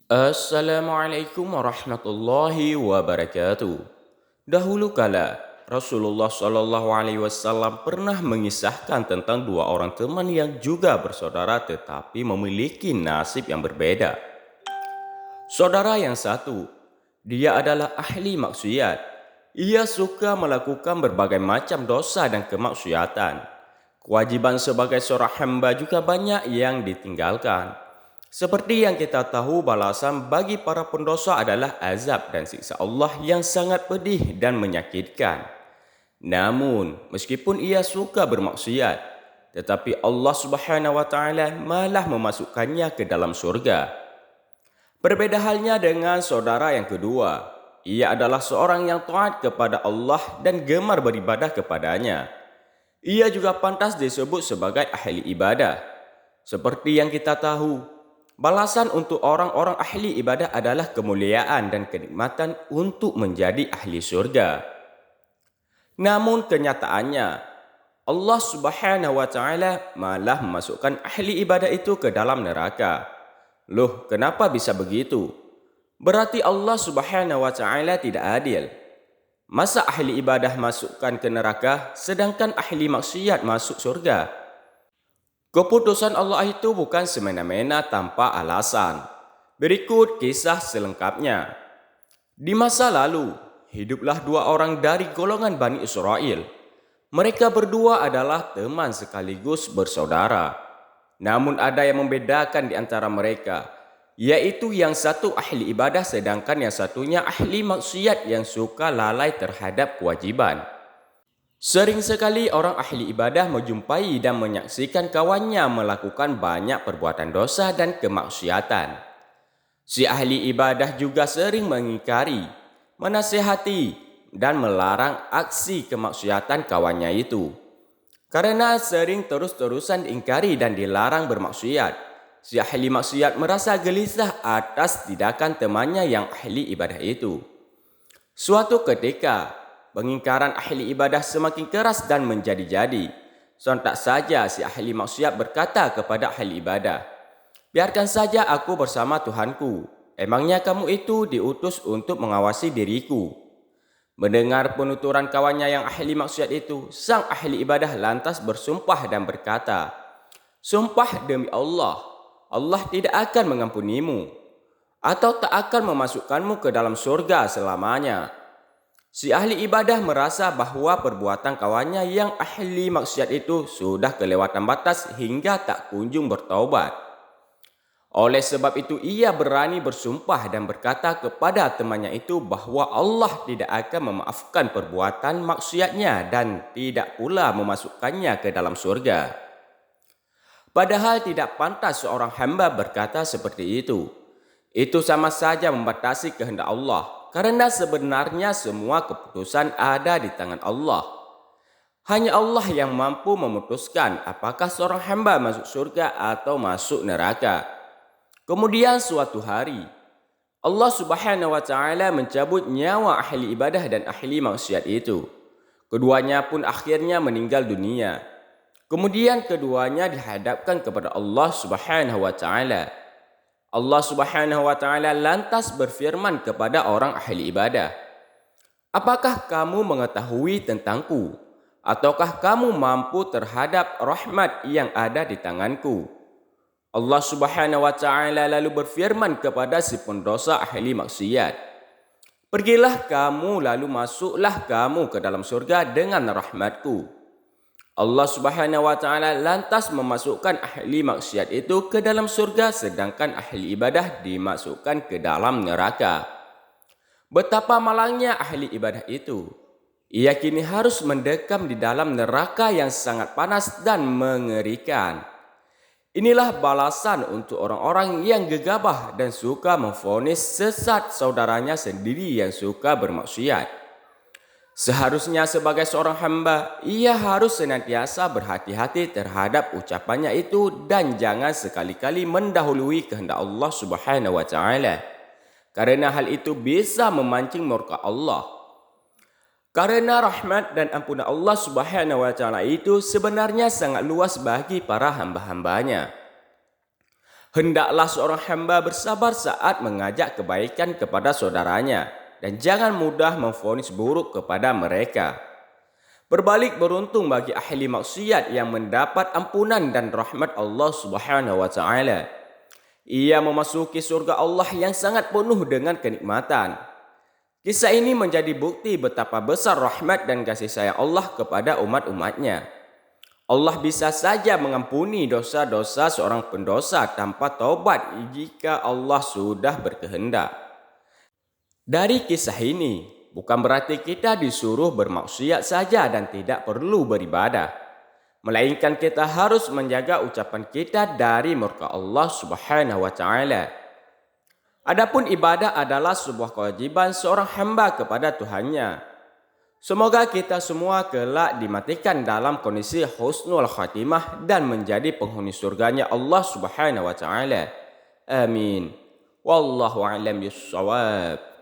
Assalamualaikum warahmatullahi wabarakatuh. Dahulu kala, Rasulullah Shallallahu Alaihi Wasallam pernah mengisahkan tentang dua orang teman yang juga bersaudara tetapi memiliki nasib yang berbeda. Saudara yang satu, dia adalah ahli maksiat. Ia suka melakukan berbagai macam dosa dan kemaksiatan. Kewajiban sebagai seorang hamba juga banyak yang ditinggalkan. Seperti yang kita tahu, balasan bagi para pendosa adalah azab dan siksa Allah yang sangat pedih dan menyakitkan. Namun, meskipun ia suka bermaksiat, tetapi Allah Subhanahu wa taala malah memasukkannya ke dalam surga. Berbeda halnya dengan saudara yang kedua. Ia adalah seorang yang taat kepada Allah dan gemar beribadah kepadanya. Ia juga pantas disebut sebagai ahli ibadah. Seperti yang kita tahu, balasan untuk orang-orang ahli ibadah adalah kemuliaan dan kenikmatan untuk menjadi ahli surga. Namun kenyataannya, Allah Subhanahu wa taala malah memasukkan ahli ibadah itu ke dalam neraka. Loh, kenapa bisa begitu? Berarti Allah Subhanahu wa taala tidak adil. Masa ahli ibadah masukkan ke neraka sedangkan ahli maksiat masuk surga? Keputusan Allah itu bukan semena-mena tanpa alasan. Berikut kisah selengkapnya. Di masa lalu, hiduplah dua orang dari golongan Bani Israel. Mereka berdua adalah teman sekaligus bersaudara. Namun ada yang membedakan di antara mereka, yaitu yang satu ahli ibadah sedangkan yang satunya ahli maksiat yang suka lalai terhadap kewajiban. Sering sekali orang ahli ibadah menjumpai dan menyaksikan kawannya melakukan banyak perbuatan dosa dan kemaksiatan. Si ahli ibadah juga sering mengingkari, menasihati, dan melarang aksi kemaksiatan kawannya itu. Karena sering terus-terusan diingkari dan dilarang bermaksiat, si ahli maksiat merasa gelisah atas tindakan temannya yang ahli ibadah itu. Suatu ketika, pengingkaran ahli ibadah semakin keras dan menjadi-jadi. Sontak saja si ahli maksiat berkata kepada ahli ibadah, "Biarkan saja aku bersama Tuhanku. Emangnya kamu itu diutus untuk mengawasi diriku?" Mendengar penuturan kawannya yang ahli maksiat itu, sang ahli ibadah lantas bersumpah dan berkata, "Sumpah demi Allah, Allah tidak akan mengampunimu atau tak akan memasukkanmu ke dalam surga selamanya." Si ahli ibadah merasa bahwa perbuatan kawannya yang ahli maksiat itu sudah kelewatan batas hingga tak kunjung bertaubat. Oleh sebab itu ia berani bersumpah dan berkata kepada temannya itu bahwa Allah tidak akan memaafkan perbuatan maksiatnya dan tidak pula memasukkannya ke dalam surga. Padahal tidak pantas seorang hamba berkata seperti itu. Itu sama saja membatasi kehendak Allah, karena sebenarnya semua keputusan ada di tangan Allah. Hanya Allah yang mampu memutuskan apakah seorang hamba masuk surga atau masuk neraka. Kemudian suatu hari, Allah Subhanahu wa taala mencabut nyawa ahli ibadah dan ahli maksiat itu. Keduanya pun akhirnya meninggal dunia. Kemudian keduanya dihadapkan kepada Allah Subhanahu wa taala. Allah Subhanahu wa taala lantas berfirman kepada orang ahli ibadah, "Apakah kamu mengetahui tentangku? Ataukah kamu mampu terhadap rahmat yang ada di tanganku?" Allah Subhanahu wa taala lalu berfirman kepada si pendosa ahli maksiat, "Pergilah kamu lalu masuklah kamu ke dalam surga dengan rahmatku." Allah Subhanahu wa taala lantas memasukkan ahli maksiat itu ke dalam surga sedangkan ahli ibadah dimasukkan ke dalam neraka. Betapa malangnya ahli ibadah itu. Ia kini harus mendekam di dalam neraka yang sangat panas dan mengerikan. Inilah balasan untuk orang-orang yang gegabah dan suka memvonis sesat saudaranya sendiri yang suka bermaksiat. Seharusnya sebagai seorang hamba, ia harus senantiasa berhati-hati terhadap ucapannya itu dan jangan sekali-kali mendahului kehendak Allah Subhanahu wa taala. Karena hal itu bisa memancing murka Allah. Karena rahmat dan ampunan Allah Subhanahu wa taala itu sebenarnya sangat luas bagi para hamba-hambanya. Hendaklah seorang hamba bersabar saat mengajak kebaikan kepada saudaranya dan jangan mudah memvonis buruk kepada mereka. Berbalik beruntung bagi ahli maksiat yang mendapat ampunan dan rahmat Allah Subhanahu wa taala. Ia memasuki surga Allah yang sangat penuh dengan kenikmatan. Kisah ini menjadi bukti betapa besar rahmat dan kasih sayang Allah kepada umat-umatnya. Allah bisa saja mengampuni dosa-dosa seorang pendosa tanpa taubat jika Allah sudah berkehendak. Dari kisah ini, bukan berarti kita disuruh bermaksiat saja dan tidak perlu beribadah. Melainkan kita harus menjaga ucapan kita dari murka Allah Subhanahu wa taala. Adapun ibadah adalah sebuah kewajiban seorang hamba kepada Tuhannya. Semoga kita semua kelak dimatikan dalam kondisi husnul khatimah dan menjadi penghuni surganya Allah Subhanahu wa taala. Amin. Wallahu a'lam bissawab.